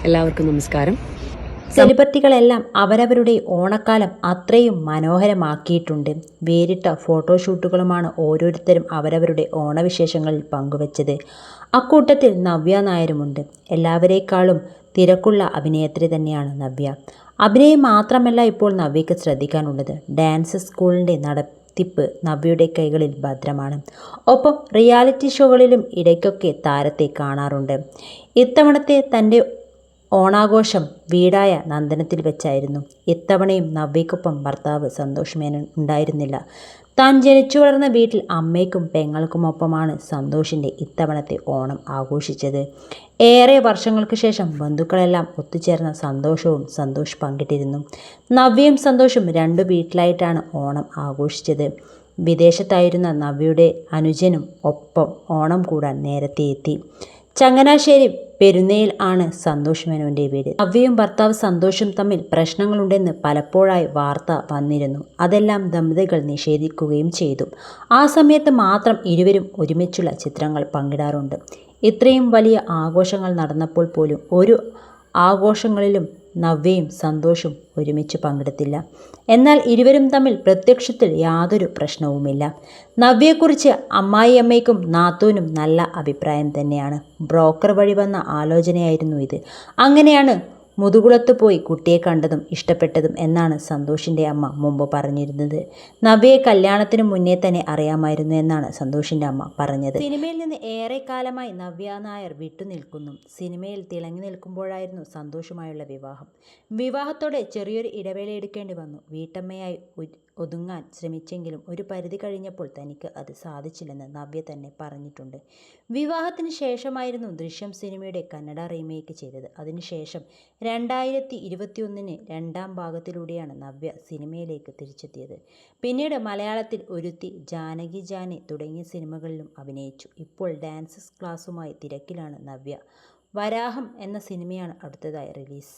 എല്ലാവർക്കും നമസ്കാരം. സെലിബ്രിറ്റികളെല്ലാം അവരവരുടെ ഓണക്കാലം അത്രയും മനോഹരമാക്കിയിട്ടുണ്ട്. വേറിട്ട ഫോട്ടോഷൂട്ടുകളുമാണ് ഓരോരുത്തരും അവരവരുടെ ഓണവിശേഷങ്ങളിൽ പങ്കുവച്ചത്. അക്കൂട്ടത്തിൽ നവ്യ നായരുമുണ്ട്. എല്ലാവരേക്കാളും തിരക്കുള്ള അഭിനേത്രി തന്നെയാണ് നവ്യ. അഭിനയം മാത്രമല്ല ഇപ്പോൾ നവ്യയ്ക്ക് ശ്രദ്ധിക്കാനുള്ളത്. ഡാൻസ് സ്കൂളിൻ്റെ നടത്തിപ്പ് നവ്യയുടെ കൈകളിൽ ഭദ്രമാണ്. ഒപ്പം റിയാലിറ്റി ഷോകളിലും ഇടയ്ക്കൊക്കെ താരത്തെ കാണാറുണ്ട്. ഇത്തവണത്തെ തൻ്റെ ഓണാഘോഷം വീടായ നന്ദനത്തിൽ വെച്ചായിരുന്നു. ഇത്തവണയും നവ്യയ്ക്കൊപ്പം ഭർത്താവ് സന്തോഷ് മേനോൻ ഉണ്ടായിരുന്നില്ല. താൻ ജനിച്ചു വളർന്ന വീട്ടിൽ അമ്മയ്ക്കും പെങ്ങൾക്കുമൊപ്പമാണ് സന്തോഷിൻ്റെ ഇത്തവണത്തെ ഓണം ആഘോഷിച്ചത്. ഏറെ വർഷങ്ങൾക്ക് ശേഷം ബന്ധുക്കളെല്ലാം ഒത്തുചേർന്ന സന്തോഷവും സന്തോഷ് പങ്കിട്ടിരുന്നു. നവ്യയും സന്തോഷും രണ്ടു വീട്ടിലായിട്ടാണ് ഓണം ആഘോഷിച്ചത്. വിദേശത്തായിരുന്ന നവ്യയുടെ അനുജനും ഒപ്പം ഓണം കൂടാൻ നേരത്തെ എത്തി. ചങ്ങനാശ്ശേരി പെരുന്നയിൽ ആണ് സന്തോഷ് മേനോൻ്റെ വീട്. നവ്യയും ഭർത്താവ് സന്തോഷും തമ്മിൽ പ്രശ്നങ്ങളുണ്ടെന്ന് പലപ്പോഴായി വാർത്ത വന്നിരുന്നു. അതെല്ലാം ദമ്പതികൾ നിഷേധിക്കുകയും ചെയ്തു. ആ സമയത്ത് മാത്രം ഇരുവരും ഒരുമിച്ചുള്ള ചിത്രങ്ങൾ പങ്കിടാറുണ്ട്. ഇത്രയും വലിയ ആഘോഷങ്ങൾ നടന്നപ്പോൾ പോലും ഒരു ആഘോഷങ്ങളിലും നവ്യയും സന്തോഷും ഒരുമിച്ച് പങ്കെടുത്തില്ല. എന്നാൽ ഇരുവരും തമ്മിൽ പ്രത്യക്ഷത്തിൽ യാതൊരു പ്രശ്നവുമില്ല. നവ്യയെക്കുറിച്ച് അമ്മായിയമ്മയ്ക്കും നാത്തൂനും നല്ല അഭിപ്രായം തന്നെയാണ്. ബ്രോക്കർ വഴി വന്ന ആലോചനയായിരുന്നു ഇത്. അങ്ങനെയാണ് മുതുകുളത്ത് പോയി കുട്ടിയെ കണ്ടതും ഇഷ്ടപ്പെട്ടതും എന്നാണ് സന്തോഷിൻ്റെ അമ്മ മുമ്പ് പറഞ്ഞിരുന്നത്. നവ്യയെ കല്യാണത്തിന് മുന്നേ തന്നെ അറിയാമായിരുന്നു എന്നാണ് സന്തോഷിൻ്റെ അമ്മ പറഞ്ഞത്. സിനിമയിൽ നിന്ന് ഏറെക്കാലമായി നവ്യ നായർ വിട്ടുനിൽക്കുന്നു. സിനിമയിൽ തിളങ്ങി നിൽക്കുമ്പോഴായിരുന്നു സന്തോഷുമായുള്ള വിവാഹം. വിവാഹത്തോടെ ചെറിയൊരു ഇടവേള എടുക്കേണ്ടി വന്നു. വീട്ടമ്മയായി ഒതുങ്ങാൻ ശ്രമിച്ചെങ്കിലും ഒരു പരിധി കഴിഞ്ഞപ്പോൾ തനിക്ക് അത് സാധിച്ചില്ലെന്ന് നവ്യ തന്നെ പറഞ്ഞിട്ടുണ്ട്. വിവാഹത്തിന് ശേഷമായിരുന്നു ദൃശ്യം സിനിമയുടെ കന്നഡ റീമേക്ക് ചെയ്തത്. അതിനുശേഷം 2021 രണ്ടാം ഭാഗത്തിലൂടെയാണ് നവ്യ സിനിമയിലേക്ക് തിരിച്ചെത്തിയത്. പിന്നീട് മലയാളത്തിൽ ഒരുത്തി, ജാനകി ജാനി തുടങ്ങിയ സിനിമകളിലും അഭിനയിച്ചു. ഇപ്പോൾ ഡാൻസ് ക്ലാസുമായി തിരക്കിലാണ് നവ്യ. വരാഹം എന്ന സിനിമയാണ് അടുത്തതായി റിലീസ്.